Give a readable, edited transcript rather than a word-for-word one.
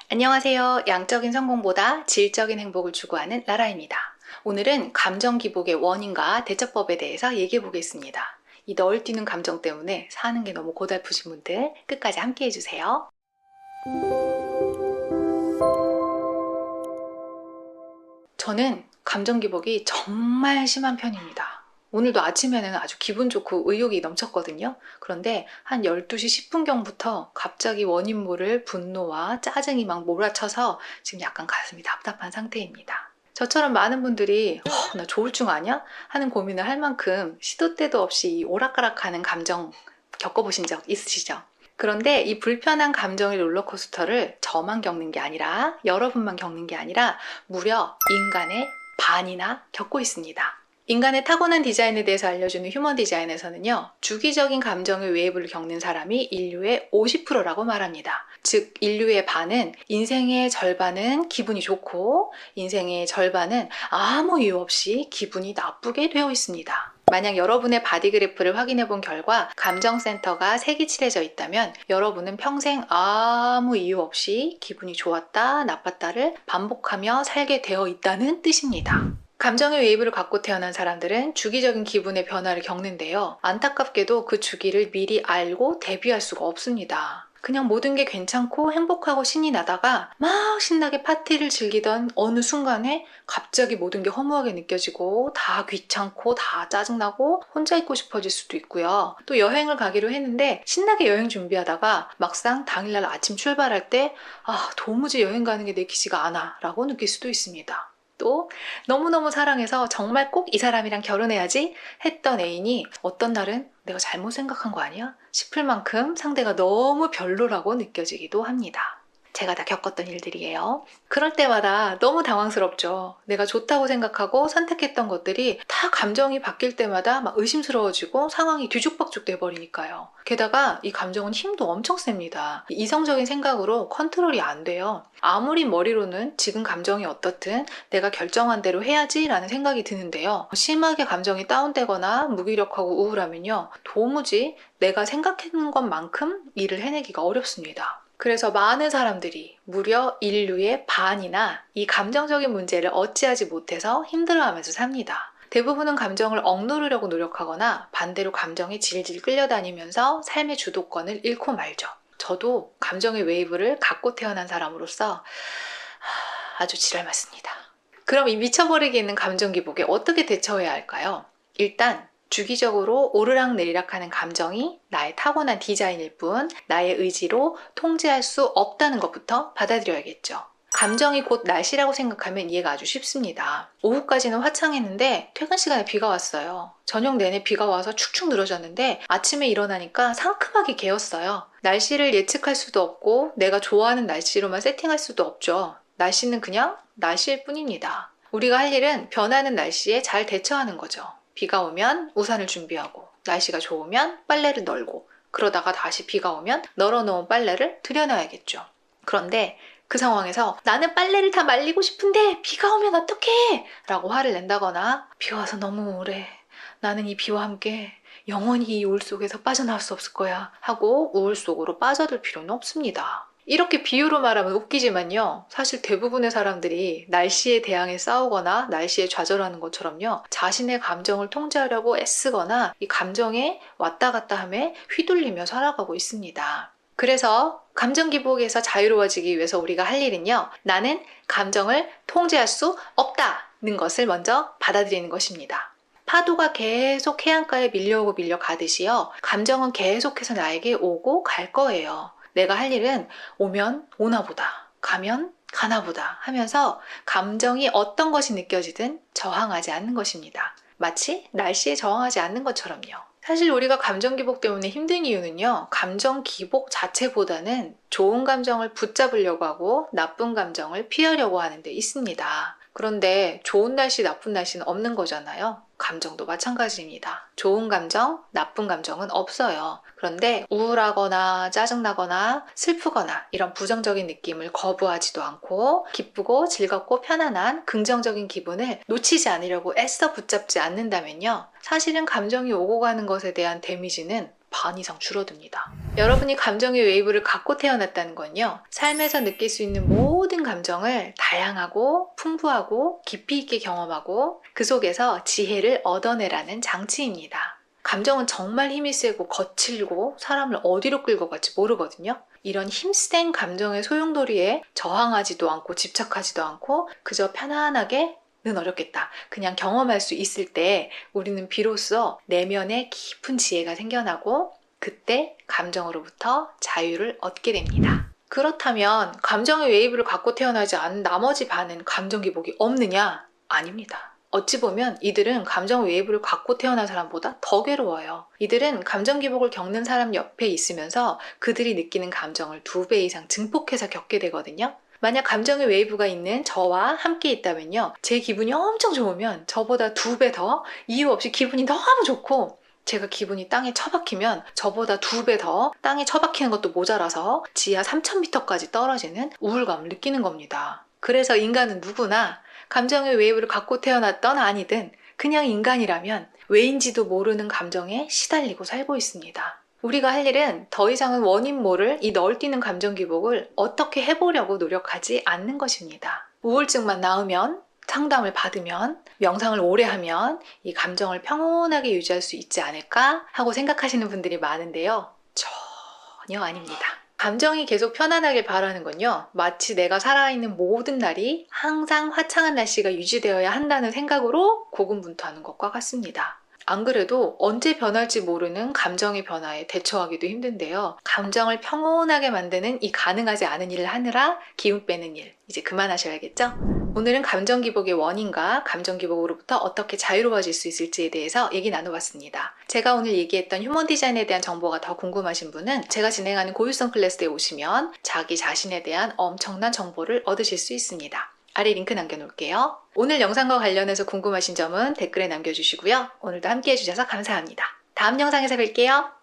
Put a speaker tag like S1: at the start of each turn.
S1: 안녕하세요. 양적인 성공보다 질적인 행복을 추구하는 라라입니다. 오늘은 감정 기복의 원인과 대처법에 대해서 얘기해 보겠습니다. 이 널뛰는 감정 때문에 사는 게 너무 고달프신 분들 끝까지 함께 해주세요. 저는 감정 기복이 정말 심한 편입니다. 오늘도 아침에는 아주 기분 좋고 의욕이 넘쳤거든요. 그런데 한 12시 10분경부터 갑자기 원인 모를 분노와 짜증이 막 몰아쳐서 지금 약간 가슴이 답답한 상태입니다. 저처럼 많은 분들이 나 조울증 아니야? 하는 고민을 할 만큼 시도 때도 없이 이 오락가락하는 감정 겪어보신 적 있으시죠? 그런데 이 불편한 감정의 롤러코스터를 저만 겪는 게 아니라 여러분만 겪는 게 아니라 무려 인간의 반이나 겪고 있습니다. 인간의 타고난 디자인에 대해서 알려주는 휴먼 디자인에서는요, 주기적인 감정의 웨이브를 겪는 사람이 인류의 50%라고 말합니다. 즉, 인류의 반은 인생의 절반은 기분이 좋고 인생의 절반은 아무 이유 없이 기분이 나쁘게 되어 있습니다. 만약 여러분의 바디그래프를 확인해 본 결과 감정센터가 색이 칠해져 있다면 여러분은 평생 아무 이유 없이 기분이 좋았다 나빴다를 반복하며 살게 되어 있다는 뜻입니다. 감정의 웨이브를 갖고 태어난 사람들은 주기적인 기분의 변화를 겪는데요. 안타깝게도 그 주기를 미리 알고 대비할 수가 없습니다. 그냥 모든 게 괜찮고 행복하고 신이 나다가 막 신나게 파티를 즐기던 어느 순간에 갑자기 모든 게 허무하게 느껴지고 다 귀찮고 다 짜증나고 혼자 있고 싶어질 수도 있고요. 또 여행을 가기로 했는데 신나게 여행 준비하다가 막상 당일날 아침 출발할 때 도무지 여행 가는 게 내키지가 않아 라고 느낄 수도 있습니다. 또 너무너무 사랑해서 정말 꼭 이 사람이랑 결혼해야지 했던 애인이 어떤 날은 내가 잘못 생각한 거 아니야? 싶을 만큼 상대가 너무 별로라고 느껴지기도 합니다. 제가 다 겪었던 일들이에요. 그럴 때마다 너무 당황스럽죠. 내가 좋다고 생각하고 선택했던 것들이 다 감정이 바뀔 때마다 막 의심스러워지고 상황이 뒤죽박죽 돼버리니까요. 게다가 이 감정은 힘도 엄청 셉니다. 이성적인 생각으로 컨트롤이 안 돼요. 아무리 머리로는 지금 감정이 어떻든 내가 결정한 대로 해야지 라는 생각이 드는데요. 심하게 감정이 다운되거나 무기력하고 우울하면요. 도무지 내가 생각했는 것만큼 일을 해내기가 어렵습니다. 그래서 많은 사람들이 무려 인류의 반이나 이 감정적인 문제를 어찌하지 못해서 힘들어하면서 삽니다. 대부분은 감정을 억누르려고 노력하거나 반대로 감정이 질질 끌려다니면서 삶의 주도권을 잃고 말죠. 저도 감정의 웨이브를 갖고 태어난 사람으로서 아주 지랄맞습니다. 그럼 이 미쳐버리게 있는 감정 기복에 어떻게 대처해야 할까요? 일단 주기적으로 오르락내리락하는 감정이 나의 타고난 디자인일 뿐 나의 의지로 통제할 수 없다는 것부터 받아들여야겠죠. 감정이 곧 날씨라고 생각하면 이해가 아주 쉽습니다. 오후까지는 화창했는데 퇴근 시간에 비가 왔어요. 저녁 내내 비가 와서 축축 늘어졌는데 아침에 일어나니까 상큼하게 개었어요. 날씨를 예측할 수도 없고 내가 좋아하는 날씨로만 세팅할 수도 없죠. 날씨는 그냥 날씨일 뿐입니다. 우리가 할 일은 변하는 날씨에 잘 대처하는 거죠. 비가 오면 우산을 준비하고 날씨가 좋으면 빨래를 널고 그러다가 다시 비가 오면 널어놓은 빨래를 들여놔야겠죠. 그런데 그 상황에서 나는 빨래를 다 말리고 싶은데 비가 오면 어떡해? 라고 화를 낸다거나 비가 와서 너무 우울해. 나는 이 비와 함께 영원히 이 우울 속에서 빠져나올 수 없을 거야 하고 우울 속으로 빠져들 필요는 없습니다. 이렇게 비유로 말하면 웃기지만요. 사실 대부분의 사람들이 날씨에 대항해 싸우거나 날씨에 좌절하는 것처럼요. 자신의 감정을 통제하려고 애쓰거나 이 감정에 왔다 갔다 함에 휘둘리며 살아가고 있습니다. 그래서 감정 기복에서 자유로워지기 위해서 우리가 할 일은요. 나는 감정을 통제할 수 없다는 것을 먼저 받아들이는 것입니다. 파도가 계속 해안가에 밀려오고 밀려가듯이요. 감정은 계속해서 나에게 오고 갈 거예요. 내가 할 일은 오면 오나 보다, 가면 가나 보다 하면서 감정이 어떤 것이 느껴지든 저항하지 않는 것입니다. 마치 날씨에 저항하지 않는 것처럼요. 사실 우리가 감정 기복 때문에 힘든 이유는요. 감정 기복 자체보다는 좋은 감정을 붙잡으려고 하고 나쁜 감정을 피하려고 하는 데 있습니다. 그런데 좋은 날씨, 나쁜 날씨는 없는 거잖아요. 감정도 마찬가지입니다. 좋은 감정, 나쁜 감정은 없어요. 그런데 우울하거나 짜증나거나 슬프거나 이런 부정적인 느낌을 거부하지도 않고 기쁘고 즐겁고 편안한 긍정적인 기분을 놓치지 않으려고 애써 붙잡지 않는다면요. 사실은 감정이 오고 가는 것에 대한 데미지는 반 이상 줄어듭니다. 여러분이 감정의 웨이브를 갖고 태어났다는 건요, 삶에서 느낄 수 있는 모든 감정을 다양하고 풍부하고 깊이 있게 경험하고 그 속에서 지혜를 얻어내라는 장치입니다. 감정은 정말 힘이 세고 거칠고 사람을 어디로 끌고 갈지 모르거든요. 이런 힘센 감정의 소용돌이에 저항하지도 않고 집착하지도 않고 그저 편안하게 는 어렵겠다, 그냥 경험할 수 있을 때 우리는 비로소 내면에 깊은 지혜가 생겨나고 그때 감정으로부터 자유를 얻게 됩니다. 그렇다면 감정의 웨이브를 갖고 태어나지 않은 나머지 반은 감정 기복이 없느냐? 아닙니다. 어찌 보면 이들은 감정 웨이브를 갖고 태어난 사람보다 더 괴로워요. 이들은 감정 기복을 겪는 사람 옆에 있으면서 그들이 느끼는 감정을 2배 이상 증폭해서 겪게 되거든요. 만약 감정의 웨이브가 있는 저와 함께 있다면요, 제 기분이 엄청 좋으면 저보다 2배 더 이유 없이 기분이 너무 좋고, 제가 기분이 땅에 처박히면 저보다 2배 더 땅에 처박히는 것도 모자라서 지하 3000m까지 떨어지는 우울감을 느끼는 겁니다. 그래서 인간은 누구나 감정의 웨이브를 갖고 태어났던 아니든 그냥 인간이라면 왜인지도 모르는 감정에 시달리고 살고 있습니다. 우리가 할 일은 더 이상은 원인 모를 이 널뛰는 감정 기복을 어떻게 해보려고 노력하지 않는 것입니다. 우울증만 나으면, 상담을 받으면, 명상을 오래 하면 이 감정을 평온하게 유지할 수 있지 않을까 하고 생각하시는 분들이 많은데요. 전혀 아닙니다. 감정이 계속 편안하길 바라는 건요, 마치 내가 살아있는 모든 날이 항상 화창한 날씨가 유지되어야 한다는 생각으로 고군분투하는 것과 같습니다. 안 그래도 언제 변할지 모르는 감정의 변화에 대처하기도 힘든데요. 감정을 평온하게 만드는 이 가능하지 않은 일을 하느라 기운 빼는 일, 이제 그만하셔야겠죠? 오늘은 감정 기복의 원인과 감정 기복으로부터 어떻게 자유로워질 수 있을지에 대해서 얘기 나눠봤습니다. 제가 오늘 얘기했던 휴먼 디자인에 대한 정보가 더 궁금하신 분은 제가 진행하는 고유성 클래스에 오시면 자기 자신에 대한 엄청난 정보를 얻으실 수 있습니다. 아래 링크 남겨놓을게요. 오늘 영상과 관련해서 궁금하신 점은 댓글에 남겨주시고요. 오늘도 함께 해주셔서 감사합니다. 다음 영상에서 뵐게요.